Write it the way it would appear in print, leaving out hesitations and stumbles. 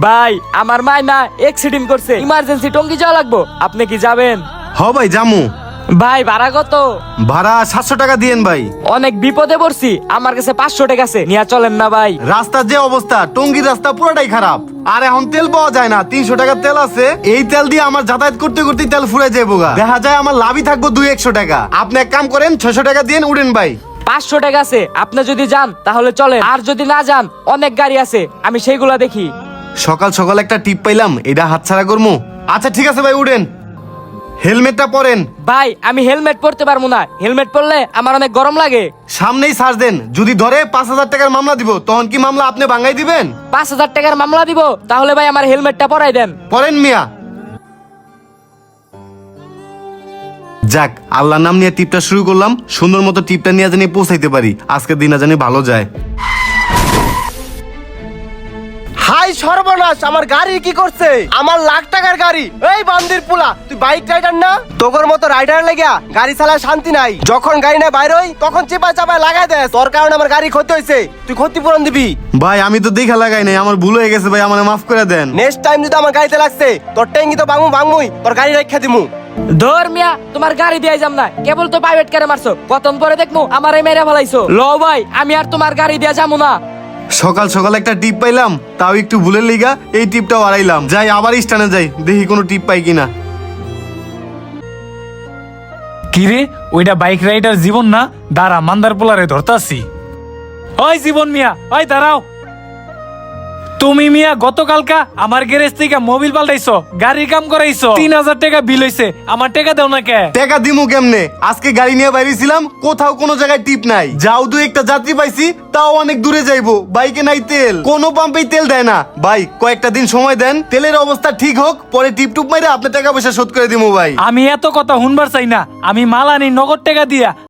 ভাই আমার মাই না অ্যাক্সিডেন্ট করছে, ইমার্জেন্সি টঙ্গী যাওয়া লাগবো, আপনি কি যাবেন? হ ভাই জামু। ভাই ভাড়া কত? ভাড়া 700 টাকা দিয়েন ভাই। অনেক বিপদে পড়ছি, আমার কাছে 500 টাকা আছে, নিয়ে চলেন না ভাই। রাস্তার যে অবস্থা, টঙ্গীর রাস্তা পুরোটাই খারাপ। আর এখন তেল পাওয়া যায় না, 300 টাকার তেল আছে, এই তেল দিয়ে আমার যাতায়াত করতে করতে তেল ফুরে যাবো গা। দেখা যায় আমার লাভই থাকবো 200-100 টাকা। আপনি এক কাম করেন, 600 টাকা দিয়েন, উড়েন ভাই। 500 টাকা আছে, আপনি যদি যান তাহলে চলেন, আর যদি না যান অনেক গাড়ি আছে, আমি সেইগুলা দেখি। সকাল সকাল একটা টিপ পাইলাম, এটা হাতছাড়া করবো। আচ্ছা ঠিক আছে ভাই, উড়েন। হেলমেটটা পরেন। ভাই আমি হেলমেট পরতে পারবো না, হেলমেট পরলে আমার অনেক গরম লাগে। সামনেই সার্চ দেন, যদি ধরে 5000 টাকার মামলা দিব, তখন কি মামলা আপনি ভাঙাই দিবেন? 5000 টাকার মামলা দিব? তাহলে ভাই আমার হেলমেটটা পরাই দেন। পরেন মিয়া। যাক, আল্লাহর নাম নিয়ে টিপটা শুরু করলাম, সুন্দর মতো টিপটা নিয়ে জানি পৌঁছাইতে পারি, আজকের দিনটা জানি ভালো যায়। হাই সর্বনাশ, আমার গাড়ি কি করছে? আমার লাখ টাকার গাড়ি। এই বান্দির পুলা, তুই বাইক রাইডার না? তোর মতো রাইডার লেগা গাড়ি চালায় শান্তি নাই। যখন গাড়ি না বাইর হই তখন চেপায় চাপায় লাগাই দেয়। তোর কারণে আমার গাড়ি ক্ষতি হয়েছে, তুই ক্ষতিপূরণ দিবি। ভাই আমি তো দেখা লাগাই নাই, আমার ভুল হয়ে গেছে ভাই, আমার মাফ করে দেন। নেক্সট টাইম যদি আমার গাড়িতে লাগছে, তোর ট্যাঙ্কি তো ভাঙমুই, তোর গাড়ি রেখা দিমু। ধর মিয়া, তোমার গাড়ি দিয়ে যাম না, কেবল তো প্রাইভেট কারে মারছো, কতক্ষণ পরে দেখমু আমারে মেরে ফেলাইছো। ল ভাই, আমি আর তোমার গাড়ি দিয়ে যাবো না। সকাল সকাল একটা টিপ পাইলাম, তাও একটু ভুলের লিগা এই টিপটাও হারাইলাম। যাই আবার স্টানে যাই, দেখি কোনো টিপ পাই কিনা। কিরে, ওইটা বাইক রাইডার জীবন না? দাঁড়া, মান্দার পোলারে ধরতাছি। ওই জীবন মিয়া, ওই দাঁড়াও। তুমি মিয়া গতকালকা আমার গ্যারেজ থেকে মোবিল পাল্টাইছো, গাড়ির কাম করাইছো, 3000 টাকা বিল হইছে, আমার টাকা দাও না কে? টাকা দিমু কেমনে? আজকে গাড়ি নিয়ে বাইরেছিলাম, কোথাও কোনো জায়গায় টিপ নাই। যাও দু একটা যাত্রী পাইছি, তাও অনেক দূরে যাইবো, বাইকে নাই তেল, কোনো পাম্পেই তেল দেয় না। ভাই কয়েকটা দিন সময় দেন, তেলের অবস্থা ঠিক হোক, পরে টিপ টুপ মাইরে আপনার টাকা পয়সা শোধ করে দিমু ভাই। আমি এত কথা শুনবার চাই না, আমি মাল আনি নগদ টাকা দিয়া।